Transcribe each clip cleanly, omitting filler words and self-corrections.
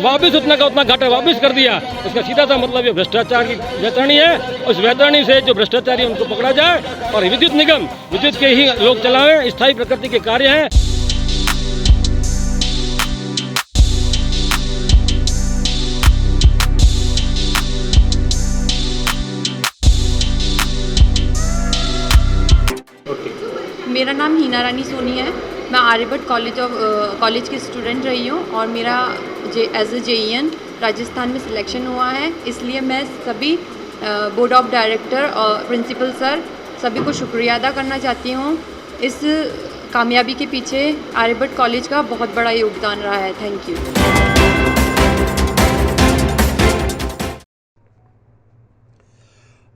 वापस उतना का उतना घाटा वापस कर दिया। इसका सीधा सा मतलब ये भ्रष्टाचार की वैतरणी है। उस वैतरणी से जो भ्रष्टाचारी उनको पकड़ा जाए और विद्युत निगम विद्युत के ही लोग चलाएं, स्थायी प्रकृति के कार्य हैं। मेरा नाम हीना रानी सोनी है। मैं आर्यभट्ट कॉलेज की स्टूडेंट रही हूँ और मेरा एज ए JEN राजस्थान में सिलेक्शन हुआ है। इसलिए मैं सभी बोर्ड ऑफ डायरेक्टर और प्रिंसिपल सर सभी को शुक्रिया अदा करना चाहती हूँ। इस कामयाबी के पीछे आर्यभट्ट कॉलेज का बहुत बड़ा योगदान रहा है। Thank you.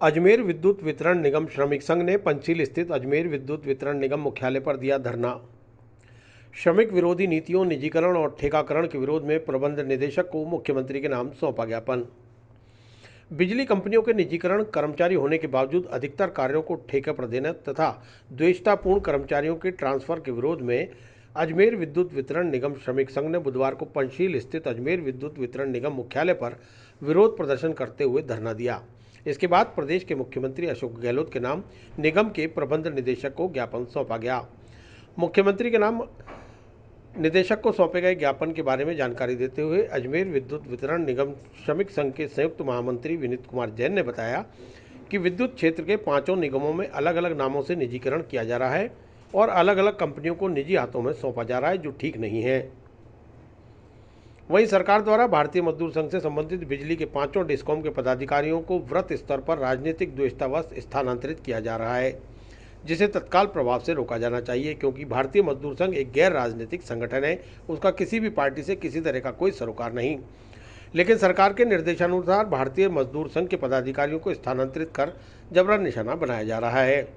अजमेर विद्युत वितरण निगम श्रमिक संघ ने पंचशील स्थित अजमेर विद्युत वितरण निगम मुख्यालय पर दिया धरना। श्रमिक विरोधी नीतियों, निजीकरण और ठेकाकरण के विरोध में प्रबंध निदेशक को मुख्यमंत्री के नाम सौंपा ज्ञापन। बिजली कंपनियों के निजीकरण, कर्मचारी होने के बावजूद अधिकतर कार्यों को ठेके पर देने तथा द्वेषतापूर्ण कर्मचारियों के ट्रांसफर के विरोध में अजमेर विद्युत वितरण निगम श्रमिक संघ ने बुधवार को पंचशील स्थित अजमेर विद्युत वितरण निगम मुख्यालय पर विरोध प्रदर्शन करते हुए धरना दिया। इसके बाद प्रदेश के मुख्यमंत्री अशोक गहलोत के नाम निगम के प्रबंध निदेशक को ज्ञापन सौंपा गया। मुख्यमंत्री के नाम निदेशक को सौंपे गए ज्ञापन के बारे में जानकारी देते हुए अजमेर विद्युत वितरण निगम श्रमिक संघ के संयुक्त महामंत्री विनीत कुमार जैन ने बताया कि विद्युत क्षेत्र के 5 निगमों में अलग अलग नामों से निजीकरण किया जा रहा है और अलग अलग कंपनियों को निजी हाथों में सौंपा जा रहा है, जो ठीक नहीं है। वहीं सरकार द्वारा भारतीय मजदूर संघ से संबंधित बिजली के 5 डिस्कॉम के पदाधिकारियों को वृत्त स्तर पर राजनीतिक द्वेषतावश स्थानांतरित किया जा रहा है, जिसे तत्काल प्रभाव से रोका जाना चाहिए, क्योंकि भारतीय मजदूर संघ एक गैर राजनीतिक संगठन है। उसका किसी भी पार्टी से किसी तरह का कोई सरोकार नहीं। लेकिन सरकार के निर्देशानुसार भारतीय मजदूर संघ के पदाधिकारियों को स्थानांतरित कर जबरन निशाना बनाया जा रहा है।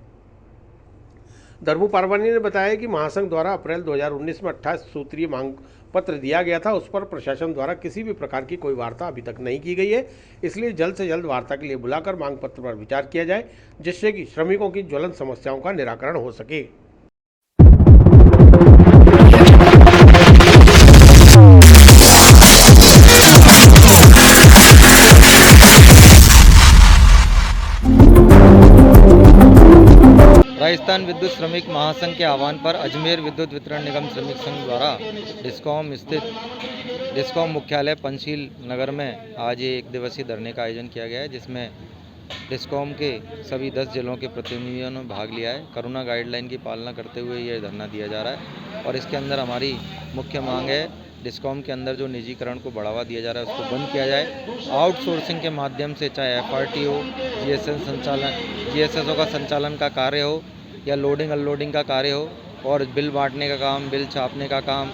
धर्मू पारवानी ने बताया कि महासंघ द्वारा अप्रैल 2019 में 28 सूत्रीय मांग पत्र दिया गया था। उस पर प्रशासन द्वारा किसी भी प्रकार की कोई वार्ता अभी तक नहीं की गई है। इसलिए जल्द से जल्द वार्ता के लिए बुलाकर मांग पत्र पर विचार किया जाए, जिससे कि श्रमिकों की ज्वलंत समस्याओं का निराकरण हो सके। राजस्थान विद्युत श्रमिक महासंघ के आह्वान पर अजमेर विद्युत वितरण निगम श्रमिक संघ द्वारा डिस्कॉम मुख्यालय पंचशील नगर में आज ये 1 दिवसीय धरने का आयोजन किया गया है, जिसमें डिस्कॉम के सभी 10 जिलों के प्रतिनिधियों ने भाग लिया है। कोरोना गाइडलाइन की पालना करते हुए ये धरना दिया जा रहा है और इसके अंदर हमारी मुख्य मांग है डिस्कॉम के अंदर जो निजीकरण को बढ़ावा दिया जा रहा है उसको बंद किया जाए। आउटसोर्सिंग के माध्यम से चाहे FRT हो, GSSO का संचालन का कार्य हो या लोडिंग अनलोडिंग का कार्य हो और बिल बांटने का काम, बिल छापने का काम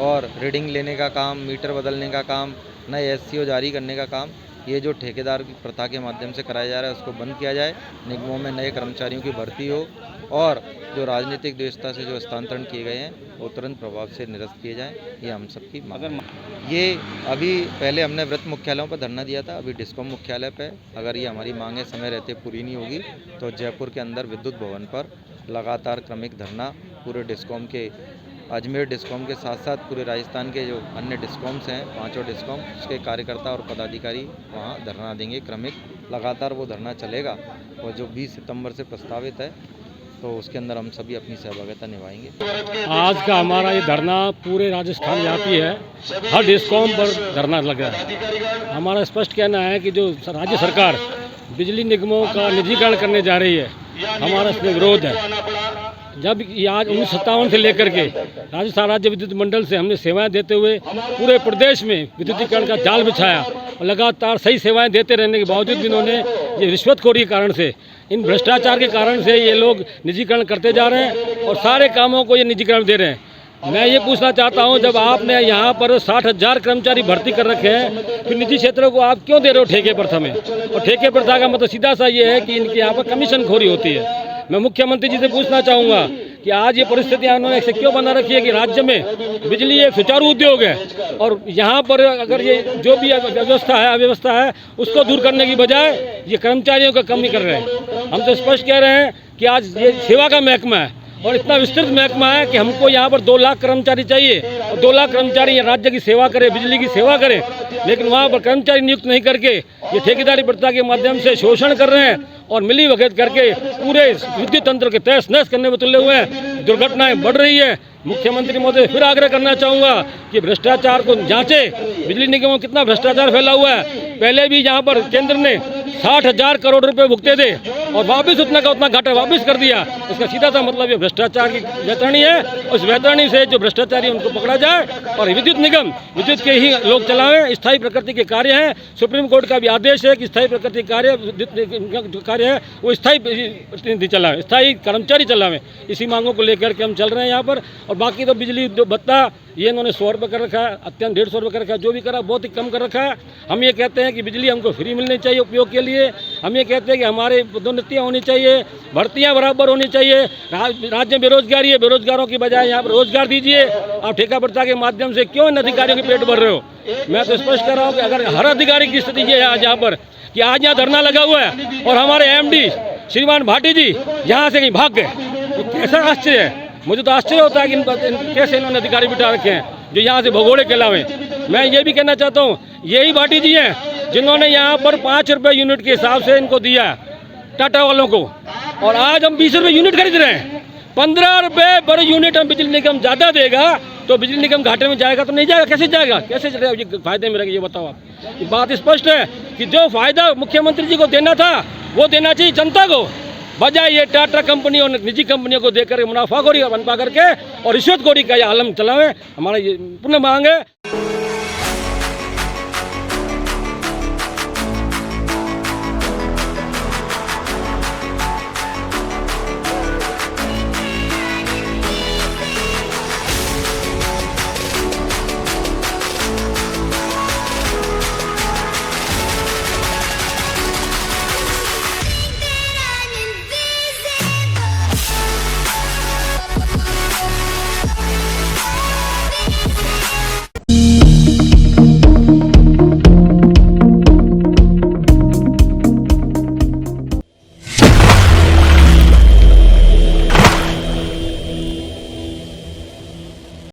और रीडिंग लेने का काम, मीटर बदलने का काम, नए SCO जारी करने का काम, ये जो ठेकेदार की प्रथा के माध्यम से कराया जा रहा है उसको बंद किया जाए। निगमों में नए कर्मचारियों की भर्ती हो और जो राजनीतिक द्वेषता से जो हस्तांतरण किए गए हैं वो तुरंत प्रभाव से निरस्त किए जाएं। ये हम सबकी मांग है। ये अभी पहले हमने वृत्त मुख्यालयों पर धरना दिया था, अभी डिस्कॉम मुख्यालय पे अगर ये हमारी मांगें समय रहते पूरी नहीं होगी तो जयपुर के अंदर विद्युत भवन पर लगातार क्रमिक धरना पूरे डिस्कॉम के, अजमेर डिस्कॉम के साथ साथ पूरे राजस्थान के जो अन्य डिस्कॉम्स हैं 5 डिस्कॉम, उसके कार्यकर्ता और पदाधिकारी वहाँ धरना देंगे। क्रमिक लगातार वो धरना चलेगा और जो 20 सितंबर से प्रस्तावित है तो उसके अंदर हम सभी अपनी सहभागिता निभाएंगे। आज का हमारा ये धरना पूरे राजस्थान व्यापी है, हर डिस्कॉम पर धरना लगा है। हमारा स्पष्ट कहना है कि जो राज्य सरकार बिजली निगमों का निजीकरण करने जा रही है, हमारा इसमें विरोध है। जब ये आज 1957 से लेकर के राजस्थान राज्य विद्युत मंडल से हमने सेवाएं देते हुए पूरे प्रदेश में विद्युतीकरण का जाल बिछाया और लगातार सही सेवाएं देते रहने के बावजूद भी इन्होंने ये रिश्वतखोरी के कारण से, इन भ्रष्टाचार के कारण से ये लोग निजीकरण करते जा रहे हैं और सारे कामों को ये निजीकरण दे रहे हैं। मैं ये पूछना चाहता हूँ, जब आपने यहाँ पर 60,000 कर्मचारी भर्ती कर रखे हैं तो निजी क्षेत्रों को आप क्यों दे रहे हो ठेके प्रथा में? और ठेके प्रथा का मतलब सीधा सा ये है कि इनके यहाँ पर कमीशन खोरी होती है। मैं मुख्यमंत्री जी से पूछना चाहूँगा कि आज ये परिस्थितियाँ उन्होंने ऐसे क्यों बना रखी है कि राज्य में बिजली एक सुचारू उद्योग है और यहाँ पर अगर ये जो भी व्यवस्था है, अव्यवस्था है, उसको दूर करने की बजाय ये कर्मचारियों का कमी कर रहे हैं। हम तो स्पष्ट कह रहे हैं कि आज ये सेवा का महकमा है और इतना विस्तृत महकमा है कि हमको यहाँ पर 2 लाख कर्मचारी चाहिए और 2 लाख कर्मचारी राज्य की सेवा करें, बिजली की सेवा करें, लेकिन वहाँ पर कर्मचारी नियुक्त नहीं करके ये ठेकेदारी प्रथा के माध्यम से शोषण कर रहे हैं और मिली भगत करके पूरे विद्युत तंत्र के तहस नहस करने में तुले हुए हैं। दुर्घटनाएं बढ़ रही है। मुख्यमंत्री महोदय फिर आग्रह करना चाहूँगा कि भ्रष्टाचार को जांचे। बिजली निगम में कितना भ्रष्टाचार फैला हुआ है। पहले भी यहाँ पर केंद्र ने 60,000 करोड़ रुपए भुगते थे और वापस उतना का उतना घाटा वापस कर दिया। इसका सीधा सा मतलब ये भ्रष्टाचार की वैतरणी है। उस वैतरणी से जो भ्रष्टाचारी उनको पकड़ा जाए और विद्युत निगम विद्युत के ही लोग चलावें। स्थायी प्रकृति के कार्य हैं। सुप्रीम कोर्ट का भी आदेश है कि स्थायी प्रकृति कार्य जो कार्य है वो स्थायी प्रतिनिधि चलावें, स्थायी कर्मचारी चलावें। इसी मांगों को लेकर के हम चल रहे हैं यहाँ पर। और बाकी तो बिजली जो भत्ता ये इन्होंने 100 रुपये कर रखा है, अत्यंत 150 रुपये कर रखा है, जो भी करा बहुत ही कम कर रखा है। हम ये कहते हैं कि बिजली हमको फ्री मिलनी चाहिए उपयोग के लिए। हम ये कहते हैं कि हमारे पदोन्नतियाँ होनी चाहिए, भर्तियाँ बराबर होनी चाहिए। राज्य में बेरोजगारी है, बेरोजगारों की बजाय यहाँ पर रोजगार दीजिए। आप ठेका प्रथा के माध्यम से क्यों इन अधिकारियों के पेट भर रहे हो? मैं तो स्पष्ट कर रहा हूँ कि अगर हर अधिकारी की स्थिति ये है आज यहाँ पर कि आज यहाँ धरना लगा हुआ है और हमारे MD श्रीमान भाटी जी यहाँ से कहीं भाग गए, तो कैसा आश्चर्य है। मुझे तो आश्चर्य होता है कि कैसे इन्होंने अधिकारी बिठा रखे हैं जो यहाँ से भगोड़े कहलावे। मैं ये भी कहना चाहता हूँ, यही भाटी जी हैं जिन्होंने यहाँ पर 5 रुपये यूनिट के हिसाब से इनको दिया टाटा वालों को, और आज हम 20 रुपये यूनिट खरीद रहे हैं। 15 रुपये पर यूनिट हम बिजली निगम ज़्यादा देगा तो बिजली निगम घाटे में जाएगा? तो नहीं जाएगा। कैसे जाएगा? कैसे चलेगा? ये फायदे में रहेगा? ये बताओ आप। ये बात स्पष्ट है कि जो फायदा मुख्यमंत्री जी को देना था वो देना चाहिए जनता को, बजाय ये टाटा कंपनी और निजी कंपनियों को देकर मुनाफाखोरी बनपा करके और रिश्वतखोरी का ये आलम चलावे। हमारा ये पुनः मांग है।